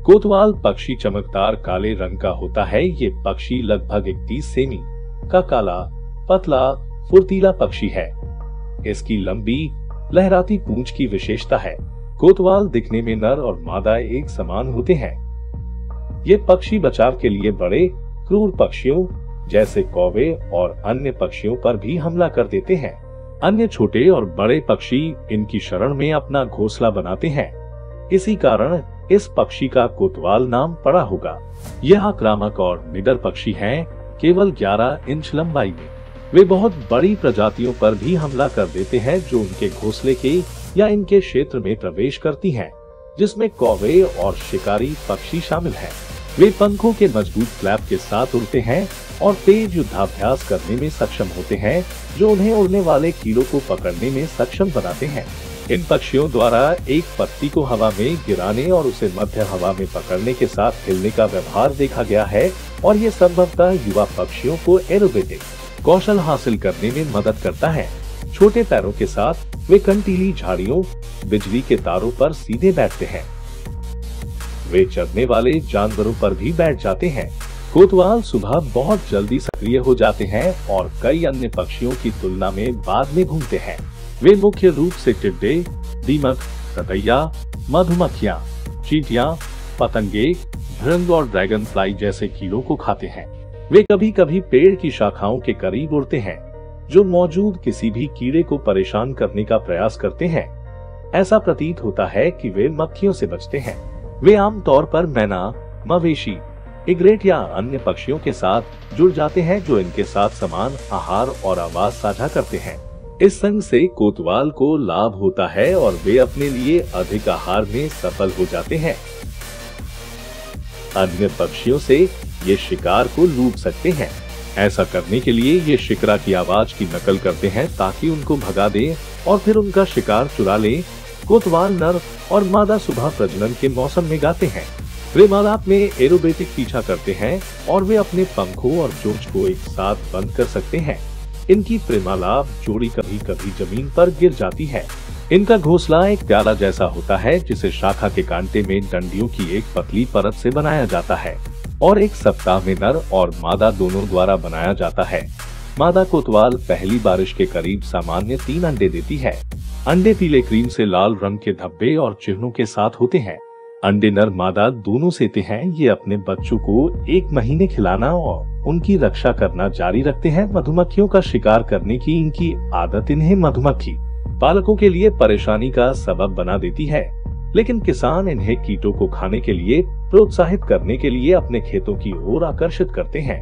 कोतवाल पक्षी चमकदार काले रंग का होता है। ये पक्षी लगभग 31 सेमी का काला, पतला, फुर्तीला पक्षी है। इसकी लंबी, लहराती पूंछ की विशेषता है। कोतवाल दिखने में नर और मादा एक समान होते हैं। ये पक्षी बचाव के लिए बड़े, क्रूर पक्षियों जैसे कौवे और अन्य पक्षियों पर भी हमला कर देते हैं। अन्य छोटे और बड़े पक्षी इनकी शरण में अपना घोंसला बनाते हैं। इसी कारण इस पक्षी का कोतवाल नाम पड़ा होगा। यह आक्रामक और निडर पक्षी हैं, केवल 11 इंच लंबाई में। वे बहुत बड़ी प्रजातियों पर भी हमला कर देते हैं जो उनके घोंसले के या इनके क्षेत्र में प्रवेश करती हैं, जिसमें कौवे और शिकारी पक्षी शामिल हैं। वे पंखों के मजबूत फ्लैप के साथ उड़ते हैं और तेज युद्धाभ्यास करने में सक्षम होते हैं, जो उन्हें उड़ने वाले कीड़ों को पकड़ने में सक्षम बनाते हैं। इन पक्षियों द्वारा एक पत्ती को हवा में गिराने और उसे मध्य हवा में पकड़ने के साथ हिलने का व्यवहार देखा गया है और ये संभवतः युवा पक्षियों को एरोबेटिक कौशल हासिल करने में मदद करता है। छोटे पैरों के साथ वे कंटीली झाड़ियों, बिजली के तारों पर सीधे बैठते हैं। वे चरने वाले जानवरों पर भी बैठ जाते हैं। कोतवाल सुबह बहुत जल्दी सक्रिय हो जाते हैं और कई अन्य पक्षियों की तुलना में बाद में घूमते हैं। वे मुख्य रूप से टिड्डे, दीमक, ततैया, मधुमक्खियां, चींटियां, पतंगे, भृंग और ड्रैगन फ्लाई जैसे कीड़ों को खाते हैं। वे कभी कभी पेड़ की शाखाओं के करीब उड़ते हैं, जो मौजूद किसी भी कीड़े को परेशान करने का प्रयास करते हैं। ऐसा प्रतीत होता है कि वे मक्खियों से बचते हैं। वे आमतौर पर मैना, मवेशी, इग्रेट या अन्य पक्षियों के साथ जुड़ जाते हैं जो इनके साथ समान आहार और आवास साझा करते हैं। इस संग से कोतवाल को लाभ होता है और वे अपने लिए अधिक आहार में सफल हो जाते हैं। अन्य पक्षियों से ये शिकार को लूट सकते हैं। ऐसा करने के लिए ये शिकरा की आवाज की नकल करते हैं ताकि उनको भगा दें और फिर उनका शिकार चुरा ले। कोतवाल नर और मादा सुबह प्रजनन के मौसम में गाते हैं। वे मादाप में एरोबेटिक पीछा करते हैं और वे अपने पंखों और चोंच को एक साथ बंद कर सकते हैं। इनकी प्रेमालाप जोड़ी कभी कभी जमीन पर गिर जाती है। इनका घोंसला एक प्याला जैसा होता है जिसे शाखा के कांटे में डंडियों की एक पतली परत से बनाया जाता है और एक सप्ताह में नर और मादा दोनों द्वारा बनाया जाता है। मादा कोतवाल पहली बारिश के करीब सामान्य 3 अंडे देती है। अंडे पीले क्रीम से लाल रंग के धब्बे और चिन्हों के साथ होते हैं। अंडे नर मादा दोनों सेते हैं। ये अपने बच्चों को 1 महीने खिलाना और उनकी रक्षा करना जारी रखते हैं। मधुमक्खियों का शिकार करने की इनकी आदत इन्हें मधुमक्खी पालकों के लिए परेशानी का सबब बना देती है, लेकिन किसान इन्हें कीटों को खाने के लिए प्रोत्साहित करने के लिए अपने खेतों की ओर आकर्षित करते हैं।